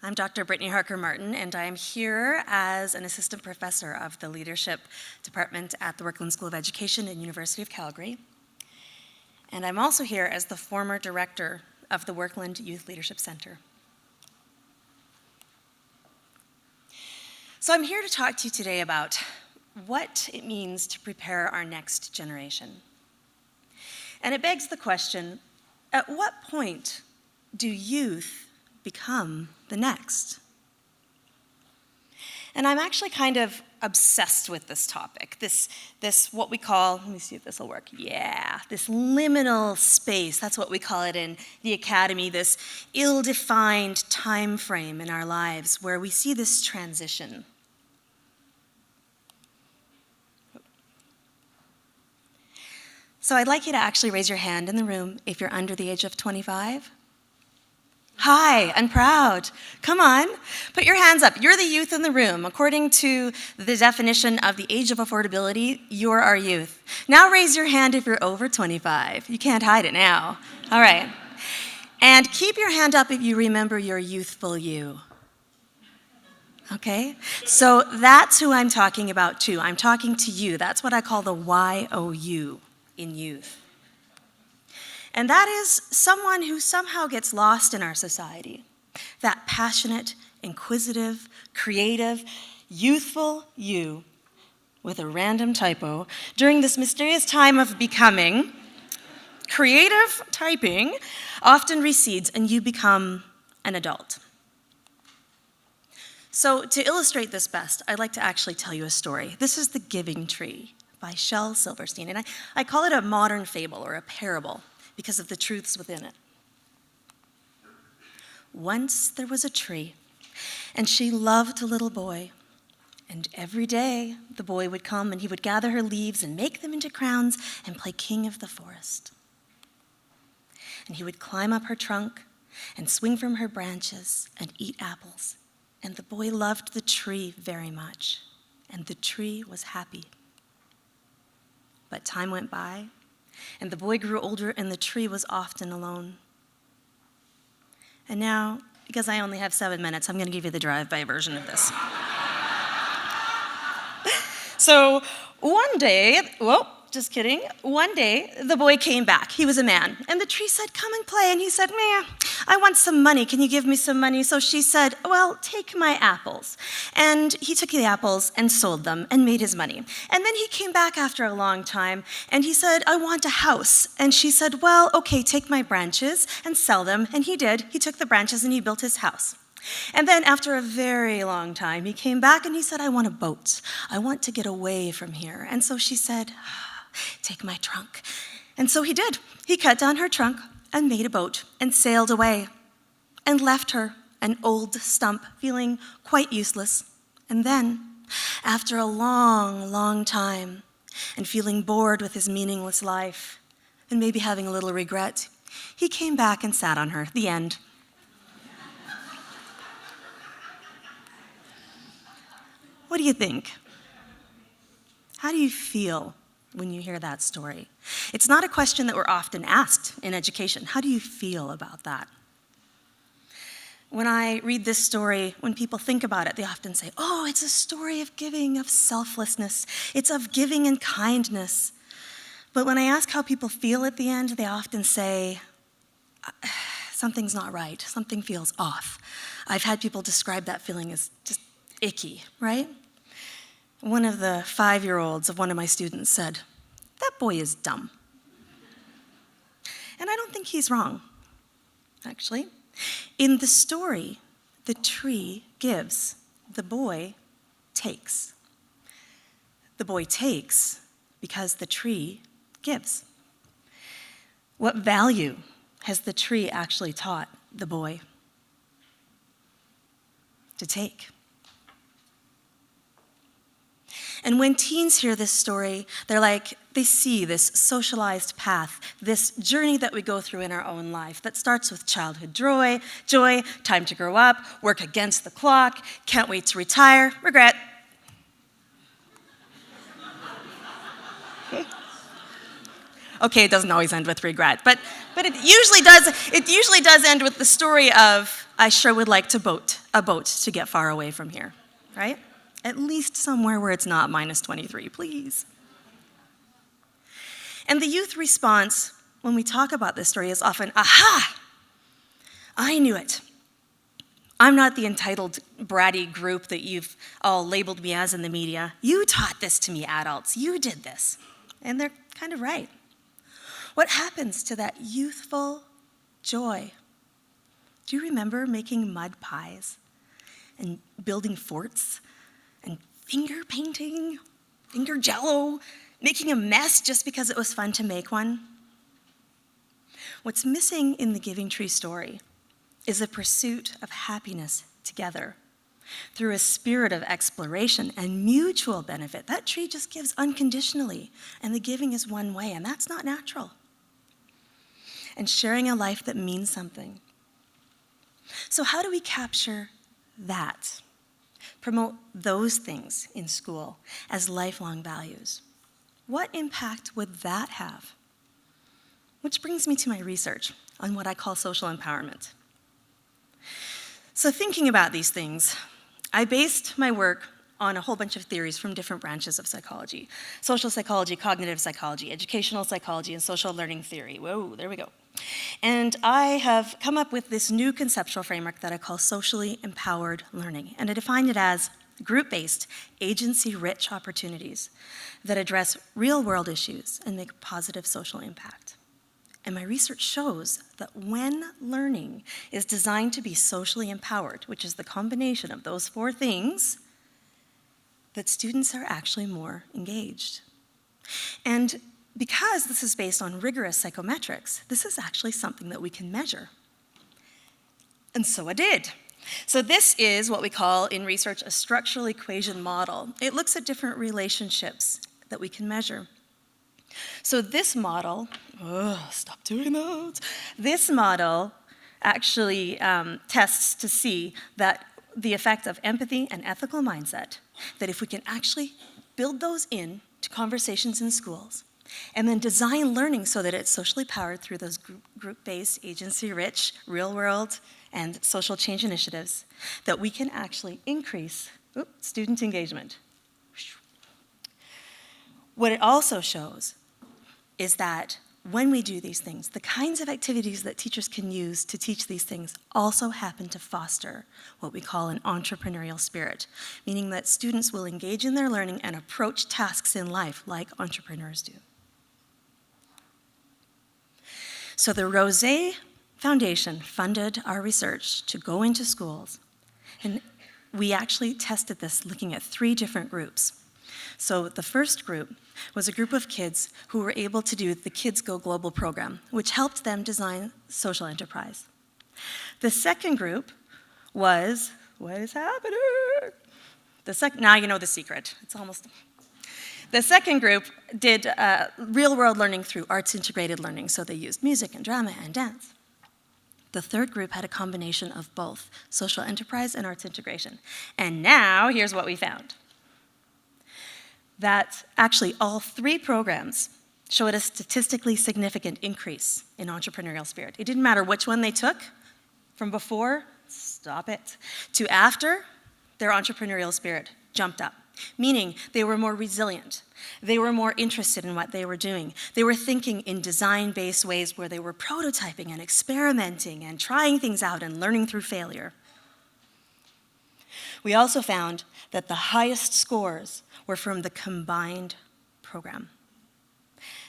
I'm Dr. Brittany Harker Martin, and I am here as an assistant professor of the leadership department at the Workland School of Education at University of Calgary. And I'm also here as the former director of the Workland Youth Leadership Center. So I'm here to talk to you today about what it means to prepare our next generation. And it begs the question, at what point do youth become the next? And I'm actually kind of obsessed with this topic, this what we call, let me see if this will work, this liminal space, that's what we call it in the academy, this ill-defined time frame in our lives where we see this transition. So I'd like you to actually raise your hand in the room if you're under the age of 25. Hi, and proud. Come on, put your hands up. You're the youth in the room. According to the definition of the age of affordability, you're our youth. Now raise your hand if you're over 25. You can't hide it now. All right. And keep your hand up if you remember your youthful you. Okay? So that's who I'm talking about too. I'm talking to you. That's what I call the YOU in youth. And that is someone who somehow gets lost in our society. That passionate, inquisitive, creative, youthful you with a random typo during this mysterious time of becoming, creative typing often recedes and you become an adult. So to illustrate this best, I'd like to actually tell you a story. This is The Giving Tree by Shel, Silverstein. And I call it a modern fable or a parable because of the truths within it. Once there was a tree, and she loved a little boy. And every day, the boy would come and he would gather her leaves and make them into crowns and play king of the forest. And he would climb up her trunk and swing from her branches and eat apples. And the boy loved the tree very much, and the tree was happy. But time went by, and the boy grew older, and the tree was often alone. And now, because I only have 7 minutes, I'm going to give you the drive-by version of this. So one day, just kidding, one day the boy came back. He was a man, and the tree said, "Come and play." And he said, "Meh, I want some money. Can you give me some money?" So she said, "Well, take my apples." And he took the apples and sold them and made his money. And then he came back after a long time, and he said, "I want a house." And she said, "Well, okay, take my branches and sell them." And he did. He took the branches and he built his house. And then after a very long time, he came back and he said, "I want a boat. I want to get away from here." And so she said, "Take my trunk." And so he did. He cut down her trunk and made a boat and sailed away and left her, an old stump, feeling quite useless. And then, after a long, long time, and feeling bored with his meaningless life, and maybe having a little regret, he came back and sat on her. The end. What do you think? How do you feel when you hear that story? It's not a question that we're often asked in education. How do you feel about that? When I read this story, when people think about it, they often say, "Oh, it's a story of giving, of selflessness. It's of giving and kindness." But when I ask how people feel at the end, they often say, "Something's not right. Something feels off." I've had people describe that feeling as just icky, right? One of the 5-year-olds of one of my students said, "That boy is dumb." And I don't think he's wrong, actually. In the story, the tree gives, the boy takes. The boy takes because the tree gives. What value has the tree actually taught the boy? To take. And when teens hear this story, they see this socialized path, this journey that we go through in our own life that starts with childhood joy, time to grow up, work against the clock, can't wait to retire, regret. Okay, it doesn't always end with regret, but it usually does end with the story of, "I sure would like a a boat to get far away from here, right? At least somewhere where it's not minus 23, please. And the youth response when we talk about this story is often, aha, I knew it. I'm not the entitled, bratty group that you've all labeled me as in the media. You taught this to me, adults. You did this. And they're kind of right. What happens to that youthful joy? Do you remember making mud pies and building forts and finger painting, finger jello, making a mess just because it was fun to make one? What's missing in the Giving Tree story is a pursuit of happiness together through a spirit of exploration and mutual benefit. That tree just gives unconditionally, and the giving is one way, and that's not natural. And sharing a life that means something. So how do we capture that? Promote those things in school as lifelong values? What impact would that have? Which brings me to my research on what I call social empowerment. So thinking about these things, I based my work on a whole bunch of theories from different branches of psychology: social psychology, cognitive psychology, educational psychology, and social learning theory. Whoa, there we go. And I have come up with this new conceptual framework that I call socially empowered learning. And I define it as group-based, agency-rich opportunities that address real-world issues and make positive social impact. And my research shows that when learning is designed to be socially empowered, which is the combination of those four things, that students are actually more engaged. And because this is based on rigorous psychometrics, this is actually something that we can measure. And so I did. So this is what we call in research a structural equation model. It looks at different relationships that we can measure. So this model, stop doing that. This model actually tests to see that the effect of empathy and ethical mindset, that if we can actually build those in to conversations in schools, and then design learning so that it's socially powered through those group-based, agency-rich, real-world, and social change initiatives, that we can actually increase student engagement. What it also shows is that when we do these things, the kinds of activities that teachers can use to teach these things also happen to foster what we call an entrepreneurial spirit, meaning that students will engage in their learning and approach tasks in life like entrepreneurs do. So the Rozsa Foundation funded our research to go into schools, and we actually tested this looking at 3 different groups. So the first group was a group of kids who were able to do the Kids Go Global program, which helped them design social enterprise. The second group was, what is happening? Now you know the secret. The second group did real-world learning through arts-integrated learning, so they used music and drama and dance. The third group had a combination of both social enterprise and arts integration. And now, here's what we found. That actually all 3 programs showed a statistically significant increase in entrepreneurial spirit. It didn't matter which one they took, from before, stop it, to after, their entrepreneurial spirit jumped up. Meaning they were more resilient. They were more interested in what they were doing. They were thinking in design-based ways where they were prototyping and experimenting and trying things out and learning through failure. We also found that the highest scores were from the combined program.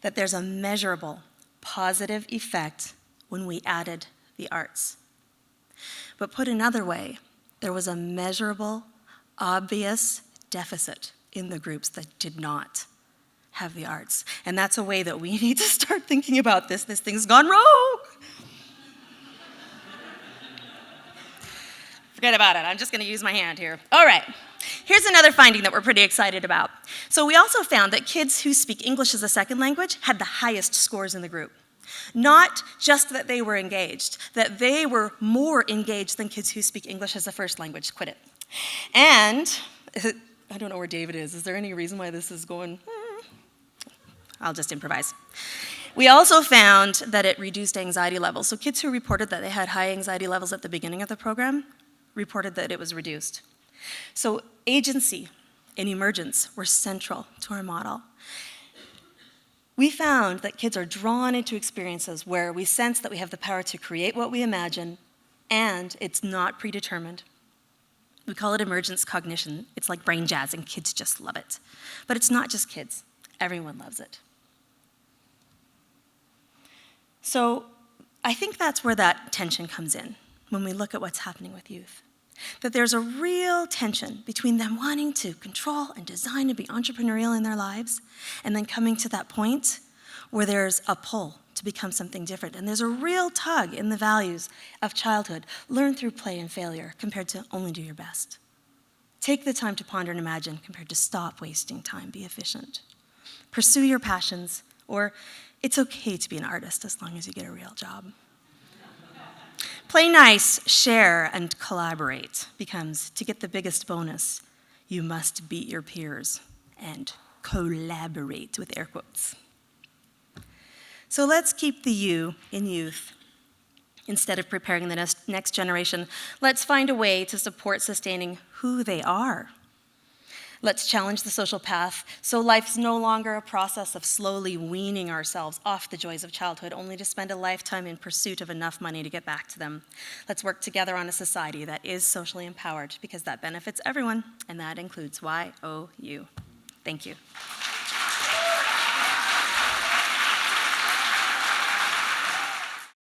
That there's a measurable positive effect when we added the arts. But put another way, there was a measurable, obvious deficit in the groups that did not have the arts. And that's a way that we need to start thinking about this. This thing's gone rogue. Forget about it. I'm just going to use my hand here. All right. Here's another finding that we're pretty excited about. So we also found that kids who speak English as a second language had the highest scores in the group. Not just that they were engaged, that they were more engaged than kids who speak English as a first language. Quit it. And I don't know where David is. Is there any reason why this is going? I'll just improvise. We also found that it reduced anxiety levels. So kids who reported that they had high anxiety levels at the beginning of the program reported that it was reduced. So agency and emergence were central to our model. We found that kids are drawn into experiences where we sense that we have the power to create what we imagine, and it's not predetermined. We call it emergence cognition. It's like brain jazz, and kids just love it. But it's not just kids. Everyone loves it. So I think that's where that tension comes in when we look at what's happening with youth. That there's a real tension between them wanting to control and design and be entrepreneurial in their lives, and then coming to that point where there's a pull to become something different. And there's a real tug in the values of childhood. Learn through play and failure compared to only do your best. Take the time to ponder and imagine compared to stop wasting time, be efficient. Pursue your passions, or it's okay to be an artist as long as you get a real job. Play nice, share, and collaborate becomes, to get the biggest bonus, you must beat your peers and collaborate with air quotes. So let's keep the you in youth. Instead of preparing the next generation, let's find a way to support sustaining who they are. Let's challenge the social path so life's no longer a process of slowly weaning ourselves off the joys of childhood, only to spend a lifetime in pursuit of enough money to get back to them. Let's work together on a society that is socially empowered, because that benefits everyone, and that includes YOU. Thank you.